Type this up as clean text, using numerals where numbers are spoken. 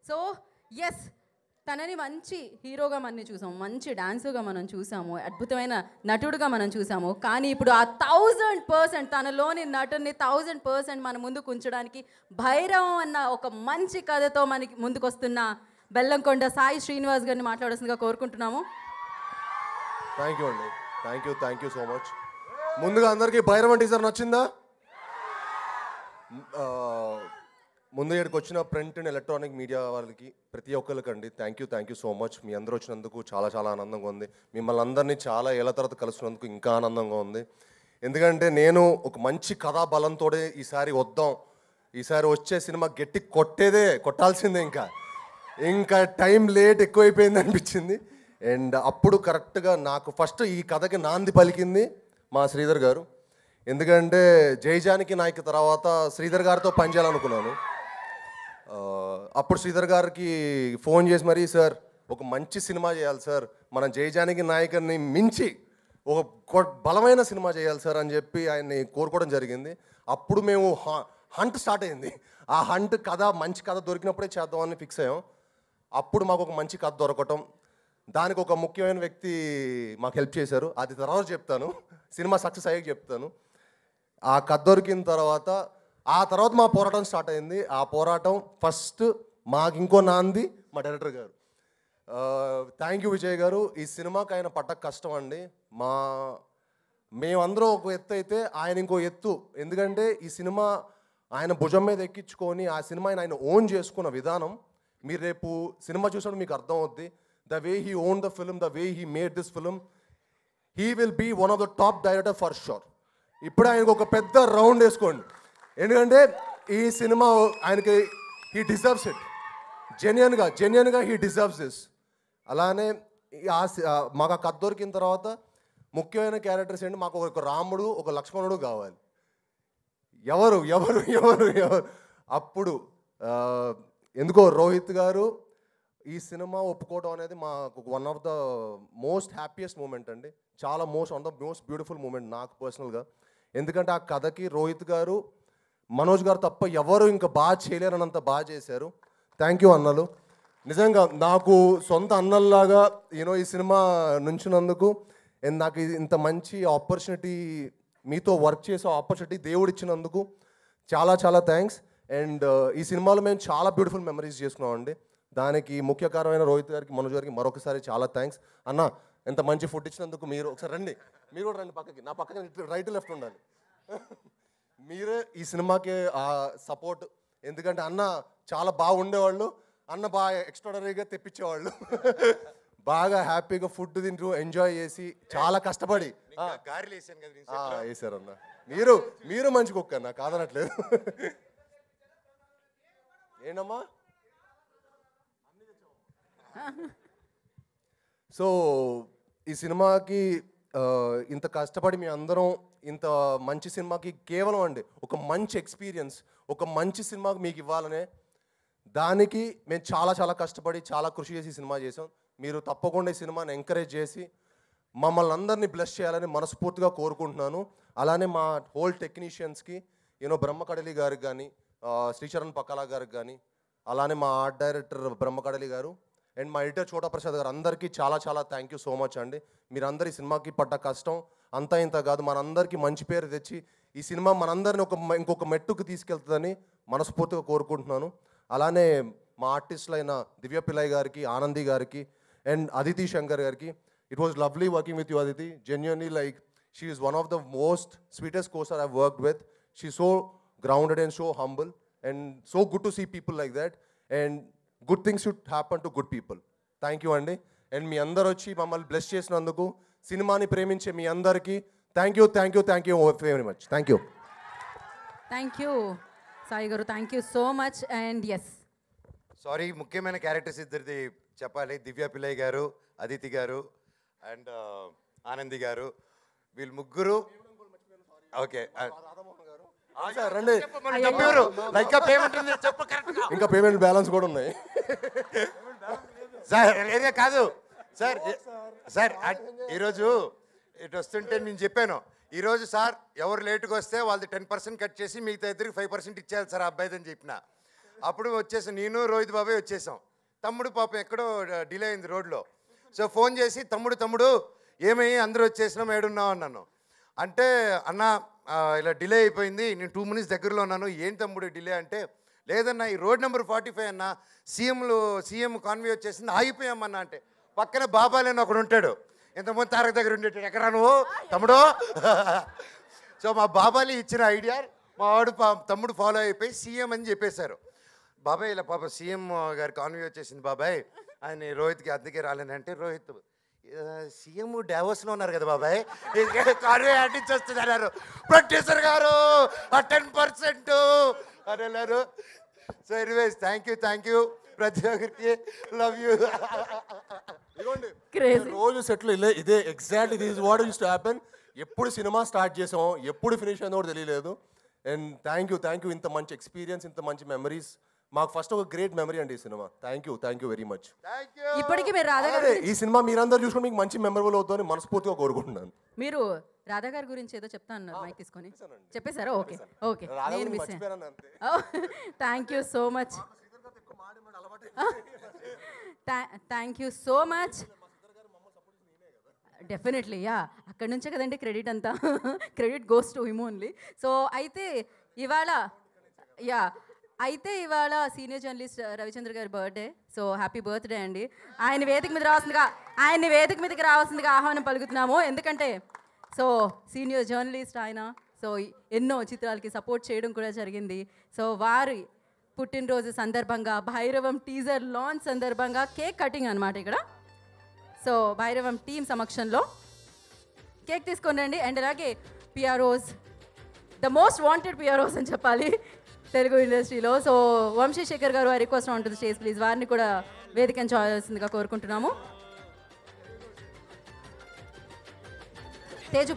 So yes, తనని మంచి హీరోగా మనం చూసాము, మంచి డాన్సర్గా మనం చూసాము, అద్భుతమైన నటుడుగా మనం చూసాము. కానీ ఇప్పుడు ఆ 1000% తనలోని నటుని 1000% మన ముందుకు ఉంచడానికి భైరవం అన్న ఒక మంచి కథతో మనకి ముందుకు వస్తున్న బెల్లంకొండ సాయి శ్రీనివాస్ గారిని మాట్లాడాల్సిందిగా కోరుకుంటున్నాము. థ్యాంక్ యూ అండి, థ్యాంక్ యూ సో మచ్. ముందుగా అందరికీ భైరవం టీజర్ నచ్చిందా? ముందు ఇక్కడికి వచ్చిన ప్రింట్ అండ్ ఎలక్ట్రానిక్ మీడియా వాళ్ళకి ప్రతి ఒక్కరికండి థ్యాంక్ యూ సో మచ్. మీ అందరూ వచ్చినందుకు చాలా ఆనందంగా ఉంది. మిమ్మల్ని అందరినీ చాలా ఏళ్ళ తర్వాత కలుసుకున్నందుకు ఇంకా ఆనందంగా ఉంది. ఎందుకంటే నేను ఒక మంచి కథా బలంతో ఈసారి వచ్చే సినిమా గట్టి కొట్టాల్సిందే. ఇంకా టైం లేట్ ఎక్కువైపోయింది అనిపించింది. అండ్ అప్పుడు కరెక్ట్గా నాకు ఫస్ట్ ఈ కథకి నాంది పలికింది మా శ్రీధర్ గారు. ఎందుకంటే జైజానికి నాయక్ తర్వాత శ్రీధర్ గారితో పనిచేయాలనుకున్నాను. అప్పుడు శ్రీధర్ గారికి ఫోన్ చేసి మరీ, సార్ ఒక మంచి సినిమా చేయాలి సార్, మన జైజానికి నాయకుని మించి ఒక బలమైన సినిమా చేయాలి సార్ అని చెప్పి ఆయన్ని కోరుకోవడం జరిగింది. అప్పుడు మేము హంట్ స్టార్ట్ అయింది. ఆ హంట్ మంచి కథ దొరికినప్పుడే చేద్దామని ఫిక్స్ అయ్యాం. అప్పుడు మాకు ఒక మంచి కథ దొరకటం, దానికి ఒక ముఖ్యమైన వ్యక్తి మాకు హెల్ప్ చేశారు. అది తర్వాత చెప్తాను, సినిమా సక్సెస్ అయ్యాక చెప్తాను. ఆ కథ దొరికిన తర్వాత మా పోరాటం స్టార్ట్ అయింది. ఆ పోరాటం ఫస్ట్ మాకు ఇంకో నాంది మా డైరెక్టర్ గారు. థ్యాంక్ యూ విజయ్ గారు. ఈ సినిమాకి ఆయన పడ్డ కష్టం అండి. మేమందరం ఒక ఎత్తు అయితే ఆయన ఇంకో ఎత్తు. ఎందుకంటే ఈ సినిమా ఆయన భుజం మీద ఎక్కించుకొని ఆ సినిమాని ఆయన ఓన్ చేసుకున్న విధానం మీరు రేపు సినిమా చూసినప్పుడు మీకు అర్థం అవుద్ది. The way he owned the film, the way he made this film, he will be one of the top director for sure. ఇప్పుడు ఆయనకు ఒక పెద్ద రౌండ్ వేసుకోండి. ఎందుకంటే ఈ సినిమా ఆయనకి హీ డిజర్వ్స్ ఇట్. జెన్యున్గా హీ డిజర్వ్స్ దిస్. అలానే మాకు ఆ కథ దొరికిన తర్వాత ముఖ్యమైన క్యారెక్టర్స్ ఏంటి, మాకు ఒక రాముడు ఒక లక్ష్మణుడు కావాలి. ఎవరు అప్పుడు ఎందుకో రోహిత్ గారు ఈ సినిమా ఒప్పుకోవడం అనేది మాకు one of the most happiest moment అండి. One of the most beautiful moment నాకు పర్సనల్గా. ఎందుకంటే ఆ కథకి రోహిత్ గారు, మనోజ్ గారు తప్ప ఎవరు ఇంకా బాగా చేయలేరన్నంత బాగా చేశారు. థ్యాంక్ యూ అన్నలు. నిజంగా నాకు సొంత అన్నల్లాగా ఈ సినిమా నుంచినందుకు, నాకు ఇంత మంచి ఆపర్చునిటీ, మీతో వర్క్ చేసే ఆపర్చునిటీ దేవుడు ఇచ్చినందుకు చాలా థ్యాంక్స్. అండ్ ఈ సినిమాలో మేము చాలా బ్యూటిఫుల్ మెమరీస్ చేసుకున్నామండి. దానికి ముఖ్య కారణమైన రోహిత్ గారికి, మనోజ్ గారికి మరొకసారి చాలా థ్యాంక్స్. అన్న ఎంత మంచి ఫుడ్ ఇచ్చినందుకు. మీరు ఒకసారి రండి, మీరు కూడా రండి పక్కకి. నా పక్కన రైట్ లెఫ్ట్ ఉండాలి. మీరే ఈ సినిమాకి సపోర్ట్. ఎందుకంటే అన్న చాలా బాగుండేవాళ్ళు, అన్న బాగా ఎక్స్ట్రాడనరీగా తెప్పించేవాళ్ళు. బాగా హ్యాపీగా ఫుడ్ తింటూ ఎంజాయ్ చేసి చాలా కష్టపడి వేసారన్న. మీరు మంచి కుక్క అన్న, కాదనట్లేదు. ఏంటమ్మా? సో ఈ సినిమాకి ఇంత కష్టపడి మీ అందరం ఇంత మంచి సినిమాకి కేవలం అండి ఒక మంచి ఎక్స్పీరియన్స్, ఒక మంచి సినిమాకి మీకు ఇవ్వాలనే దానికి మేము చాలా కష్టపడి చాలా కృషి చేసి సినిమా చేసాం. మీరు తప్పకుండా ఈ సినిమాని ఎంకరేజ్ చేసి మమ్మల్ని అందరినీ బ్లెస్ చేయాలని మనస్ఫూర్తిగా కోరుకుంటున్నాను. అలానే మా హోల్ టెక్నీషియన్స్కి బ్రహ్మకడలి గారికి కానీ, శ్రీచరణ్ పక్కలా గారికి కానీ, అలానే మా ఆర్ట్ డైరెక్టర్ బ్రహ్మకడలి గారు అండ్ మా ఎడిటర్ చోటా ప్రసాద్ గారు, అందరికీ చాలా థ్యాంక్ యూ సో మచ్ అండి. మీరందరూ ఈ సినిమాకి పడ్డ కష్టం అంతా ఇంత కాదు, మనందరికీ మంచి పేరు తెచ్చి ఈ సినిమా మనందరిని ఇంకొక మెట్టుకు తీసుకెళ్తుందని మనస్ఫూర్తిగా కోరుకుంటున్నాను. అలానే మా ఆర్టిస్టులైన దివ్య పిల్లయ్య గారికి, ఆనంది గారికి అండ్ అదితి శంకర్ గారికి, it was lovely working with you Aditi. Genuinely she is one of the most sweetest costar I've worked with. She so grounded and so humble and so good to see people like that. And good things should happen to good people. Thank you అండి. And మీ అందరూ వచ్చి మమ్మల్ని bless చేసినందుకు, సినిమాని ప్రేమించే మీ అందరికీ thank you very much. Thank you Sai గారు, thank you so much. And yes, sorry, ముఖ్యమైన క్యారెక్టర్స్ ఇద్దరిది చెప్పాలి. దివ్య పిల్లయ్య గారు, అదితి గారు అండ్ ఆనంది గారు, వీళ్ళు ముగ్గురు. ఓకే, ఇంకా పేమెంట్ బ్యాలెన్స్ కూడా ఉన్నాయి సార్. ఏదే కాదు సార్, ఈరోజు ఇటు వస్తుంటే నేను చెప్పాను, ఈరోజు సార్ ఎవరు లేటుగా వస్తే వాళ్ళది 10% కట్ చేసి మిగతా ఇద్దరికి 5% ఇచ్చేయాలి సార్ అబ్బాయిదని చెప్పిన. అప్పుడు వచ్చేసాం, నేను రోహిత్ బాబాయ్ వచ్చేసాం. తమ్ముడు పాపం ఎక్కడో డిలే అయింది రోడ్లో. సో ఫోన్ చేసి తమ్ముడు ఏమయ్యి అందరూ వచ్చేసినాం, ఏడున్నావు అన్నాను. అంటే అన్న ఇలా డిలే అయిపోయింది, నేను 2 minutes దగ్గరలో ఉన్నాను. ఏం తమ్ముడు డిలే అంటే, లేదన్నా ఈ రోడ్ నెంబర్ 45 అన్న, సీఎం కాన్వే వచ్చేసింది, ఆగిపోయామన్నా. అంటే పక్కన బాబాయ్ అని ఒకడు ఉంటాడు, ఇంతకుముందు తారక దగ్గర ఉండేటాడు, ఎక్కడ నువ్వు తమ్ముడు. సో మా బాబాలి ఇచ్చిన ఐడియా మా వాడు తమ్ముడు ఫాలో అయిపోయి సీఎం అని చెప్పేశారు. బాబాయ్ ఇలా పాప సీఎం గారి కాన్వే వచ్చేసింది బాబాయ్, ఆయన రోహిత్కి అందుకే రాలేనంటే, రోహిత్ సీఎం డావోస్లో ఉన్నారు కదా బాబాయ్, కాన్వే అంటించేస్తుంది అన్నారు. ప్రొడ్యూసర్ గారు 10% అని అన్నారు. సో ఎనీవేస్ థ్యాంక్ యూ ప్రతి ఒక్కరికి, లవ్ యూ. రోజు సెట్లు ఇదే exactly this is what use to happen. ఎప్పుడు సినిమా స్టార్ట్ చేసాం, ఎప్పుడు ఫినిష్ అయిందో కూడా తెలియలేదు. అండ్ థ్యాంక్ యూ ఇంత మంచి ఎక్స్పీరియన్స్, ఇంత మంచి మెమరీస్. మాకు ఫస్ట్ ఒక గ్రేట్ మెమరీ అండి ఈ cinema. Thank you very much. ఇప్పటికీ మీరు రాధా గారు ఈ సినిమా మీరందరూ చూసుకుని మీకు మంచి మెమరబుల్ అవుతుందని మనస్ఫూర్తిగా కోరుకుంటున్నాను. మీరు రాధా గారి గురించి ఏదో చెప్తా అన్నారు, మైక్ తీసుకొని చెప్పేశారా? ఓకే నేను miss thank you so much. Thank you so much. Definitely అక్కడ నుంచే కదండి క్రెడిట్ అంతా. Credit goes to him only. So అయితే ఇవాళ సీనియర్ జర్నలిస్ట్ రవిచంద్ర గారి బర్త్డే. సో హ్యాపీ బర్త్డే అండి. ఆయన వేదిక మీదకి రావాల్సిందిగా ఆహ్వానం పలుకుతున్నాము. ఎందుకంటే సో సీనియర్ జర్నలిస్ట్ ఆయన. సో ఎన్నో చిత్రాలకి సపోర్ట్ చేయడం కూడా జరిగింది. సో వారి పుట్టినరోజు సందర్భంగా భైరవం టీజర్ లాంచ్ సందర్భంగా కేక్ కటింగ్ అనమాట ఇక్కడ. సో భైరవం టీం సమక్షంలో కేక్ తీసుకొని రండి. అండ్ అలాగే PROs, the most wanted PROs అని చెప్పాలి తెలుగు ఇండస్ట్రీలో. సో వంశీశేఖర్ గారు, I request on to the stage please. వారిని కూడా వేదికను చేయాల్సిందిగా కోరుకుంటున్నాము. తేజు